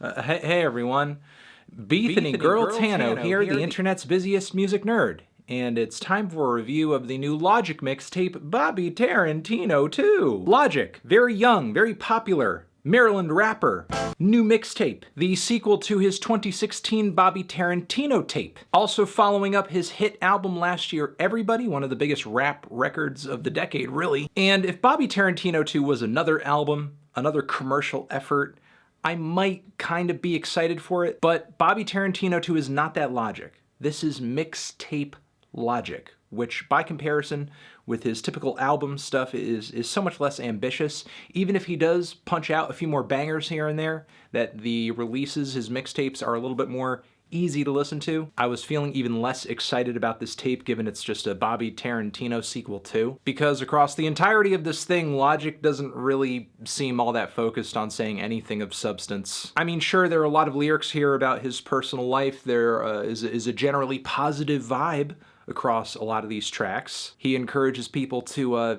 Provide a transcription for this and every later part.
Hey everyone, Beefin' and Girl Tano here, the internet's busiest music nerd. And it's time for a review of the new Logic mixtape, Bobby Tarantino II. Logic, very young, very popular, Maryland rapper. New mixtape, the sequel to his 2016 Bobby Tarantino tape. Also following up his hit album last year, Everybody, one of the biggest rap records of the decade, really. And if Bobby Tarantino II was another album, another commercial effort, I might kind of be excited for it, but Bobby Tarantino II is not that Logic. This is mixtape Logic, which by comparison with his typical album stuff is so much less ambitious. Even if he does punch out a few more bangers here and there, that the releases, his mixtapes, are a little bit more easy to listen to. I was feeling even less excited about this tape given it's just a Bobby Tarantino sequel too, because across the entirety of this thing, Logic doesn't really seem all that focused on saying anything of substance. I mean, sure, there are a lot of lyrics here about his personal life. There is a generally positive vibe across a lot of these tracks. He encourages people to,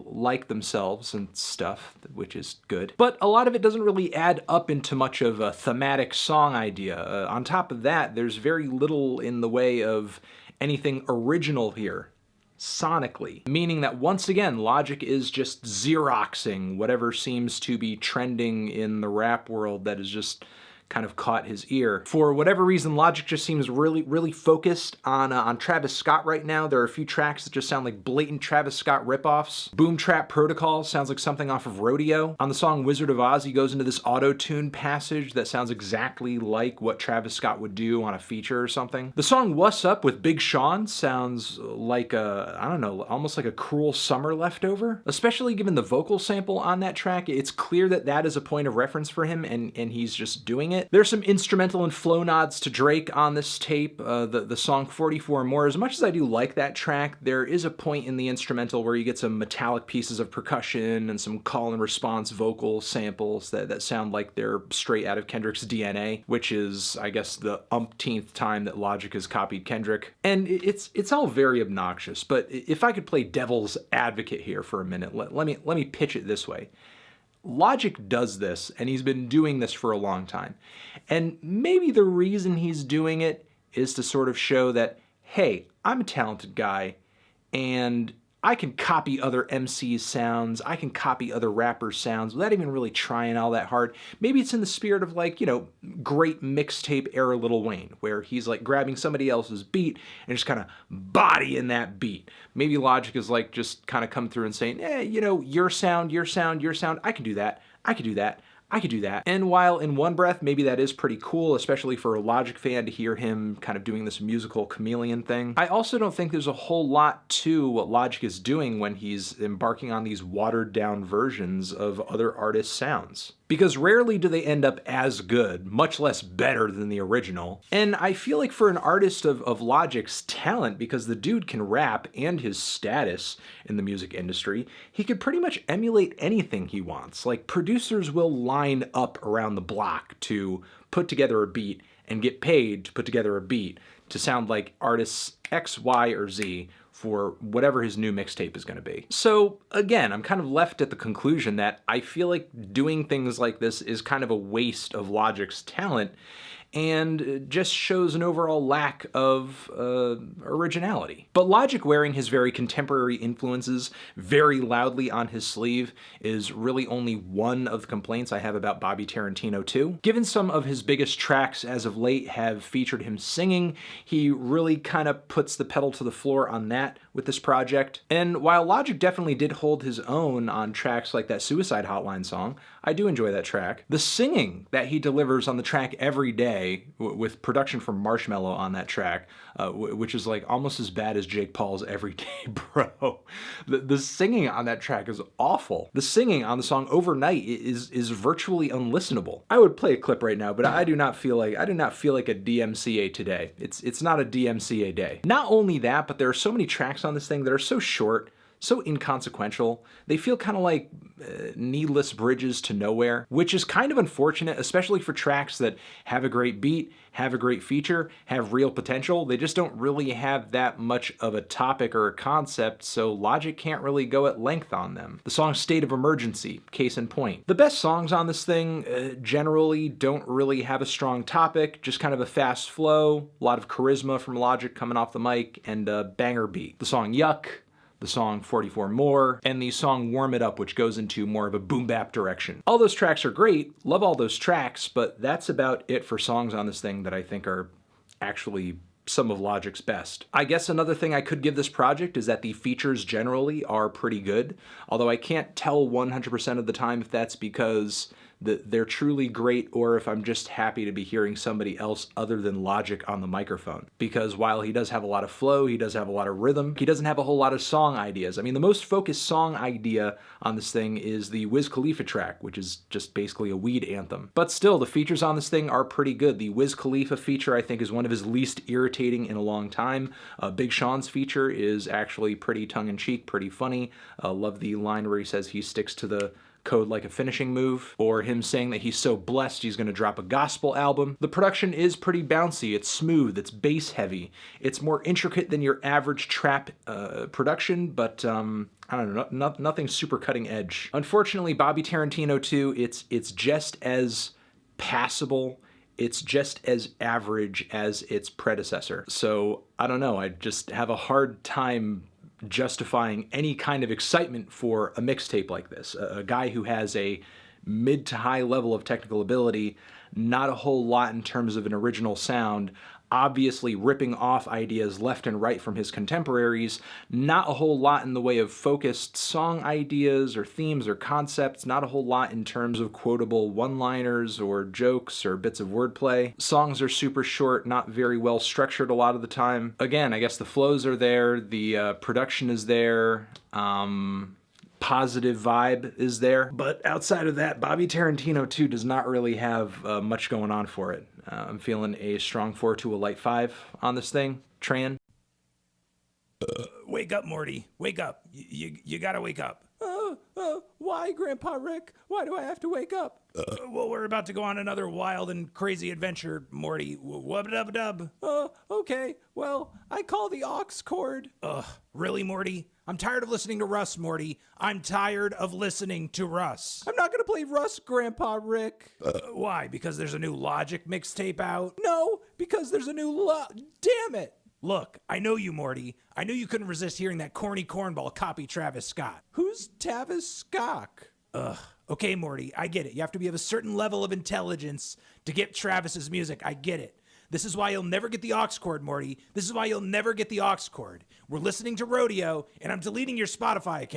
like themselves and stuff, which is good. But a lot of it doesn't really add up into much of a thematic song idea. On top of that, there's very little in the way of anything original here, sonically. Meaning that once again, Logic is just Xeroxing whatever seems to be trending in the rap world that is just kind of caught his ear. For whatever reason, Logic just seems really focused on Travis Scott right now. There are a few tracks that just sound like blatant Travis Scott ripoffs. Boom Trap Protocol sounds like something off of Rodeo. On the song Wizard of Oz, he goes into this auto-tune passage that sounds exactly like what Travis Scott would do on a feature or something. The song What's Up with Big Sean sounds like almost like a Cruel Summer leftover. Especially given the vocal sample on that track, it's clear that that is a point of reference for him and he's just doing it. There's some instrumental and flow nods to Drake on this tape. The song 44 More, as much as I do like that track, there is a point in the instrumental where you get some metallic pieces of percussion and some call and response vocal samples that sound like they're straight out of Kendrick's DNA, which is, I guess, the umpteenth time that Logic has copied Kendrick. And it's all very obnoxious, but if I could play devil's advocate here for a minute, let me pitch it this way. Logic does this, and he's been doing this for a long time. And maybe the reason he's doing it is to sort of show that, hey, I'm a talented guy, and I can copy other MCs' sounds, I can copy other rappers' sounds without even really trying all that hard. Maybe it's in the spirit of great mixtape era Lil Wayne, where he's like grabbing somebody else's beat and just kind of bodying that beat. Maybe Logic is like just kind of come through and saying, your sound, I can do that, I can do that. I could do that. And while in one breath, maybe that is pretty cool, especially for a Logic fan to hear him kind of doing this musical chameleon thing, I also don't think there's a whole lot to what Logic is doing when he's embarking on these watered down versions of other artists' sounds. Because rarely do they end up as good, much less better than the original. And I feel like for an artist of Logic's talent, because the dude can rap and his status in the music industry, he could pretty much emulate anything he wants. Like, producers will line up around the block to put together a beat and get paid to put together a beat to sound like artists X, Y, or Z for whatever his new mixtape is going to be. So again, I'm kind of left at the conclusion that I feel like doing things like this is kind of a waste of Logic's talent and just shows an overall lack of originality. But Logic wearing his very contemporary influences very loudly on his sleeve is really only one of the complaints I have about Bobby Tarantino II. Given some of his biggest tracks as of late have featured him singing, he really kind of puts the pedal to the floor on that with this project. And while Logic definitely did hold his own on tracks like that Suicide Hotline song, I do enjoy that track. The singing that he delivers on the track Every Day, with production from Marshmello on that track, which is like almost as bad as Jake Paul's Every Day, bro. The singing on that track is awful. The singing on the song Overnight is virtually unlistenable. I would play a clip right now, but I do not feel like a DMCA today. It's not a DMCA day. Not only that, but there are so many tracks on this thing that are so short, so inconsequential. They feel kind of like needless bridges to nowhere, which is kind of unfortunate, especially for tracks that have a great beat, have a great feature, have real potential. They just don't really have that much of a topic or a concept, so Logic can't really go at length on them. The song State of Emergency, case in point. The best songs on this thing generally don't really have a strong topic, just kind of a fast flow, a lot of charisma from Logic coming off the mic, and a banger beat. The song Yuck, the song 44 More, and the song Warm It Up, which goes into more of a boom bap direction. All those tracks are great, love all those tracks, but that's about it for songs on this thing that I think are actually some of Logic's best. I guess another thing I could give this project is that the features generally are pretty good, although I can't tell 100% of the time if that's because they're truly great or if I'm just happy to be hearing somebody else other than Logic on the microphone. Because while he does have a lot of flow, he does have a lot of rhythm, he doesn't have a whole lot of song ideas. I mean, the most focused song idea on this thing is the Wiz Khalifa track, which is just basically a weed anthem. But still, the features on this thing are pretty good. The Wiz Khalifa feature, I think, is one of his least irritating in a long time. Big Sean's feature is actually pretty tongue-in-cheek, pretty funny. Love the line where he says he sticks to the code like a finishing move, or him saying that he's so blessed he's gonna drop a gospel album. The production is pretty bouncy, it's smooth, it's bass heavy. It's more intricate than your average trap production, but I don't know, nothing super cutting edge. Unfortunately, Bobby Tarantino II, it's just as passable, it's just as average as its predecessor. So I don't know, I just have a hard time justifying any kind of excitement for a mixtape like this. A guy who has a mid to high level of technical ability, not a whole lot in terms of an original sound, obviously ripping off ideas left and right from his contemporaries, not a whole lot in the way of focused song ideas or themes or concepts, not a whole lot in terms of quotable one-liners or jokes or bits of wordplay. Songs are super short, not very well structured a lot of the time. Again, I guess the flows are there, the production is there, positive vibe is there. But outside of that, Bobby Tarantino II does not really have much going on for it. I'm feeling a strong 4 to a light 5 on this thing. Tran. Wake up, Morty. Wake up. You gotta wake up. Why, Grandpa Rick? Why do I have to wake up? Well, we're about to go on another wild and crazy adventure, Morty. Wub-dub-dub. Okay. Well, I call the aux cord. Really, Morty? I'm tired of listening to Russ, Morty. I'm tired of listening to Russ. I'm not gonna play Russ, Grandpa Rick. Why? Because there's a new Logic mixtape out? No, because there's a new Damn it! Look, I know you, Morty. I knew you couldn't resist hearing that corny cornball copy Travis Scott. Who's Tavis Scott? Okay, Morty, I get it. You have to be of a certain level of intelligence to get Travis's music. I get it. This is why you'll never get the aux cord, Morty. This is why you'll never get the aux cord. We're listening to Rodeo, and I'm deleting your Spotify account.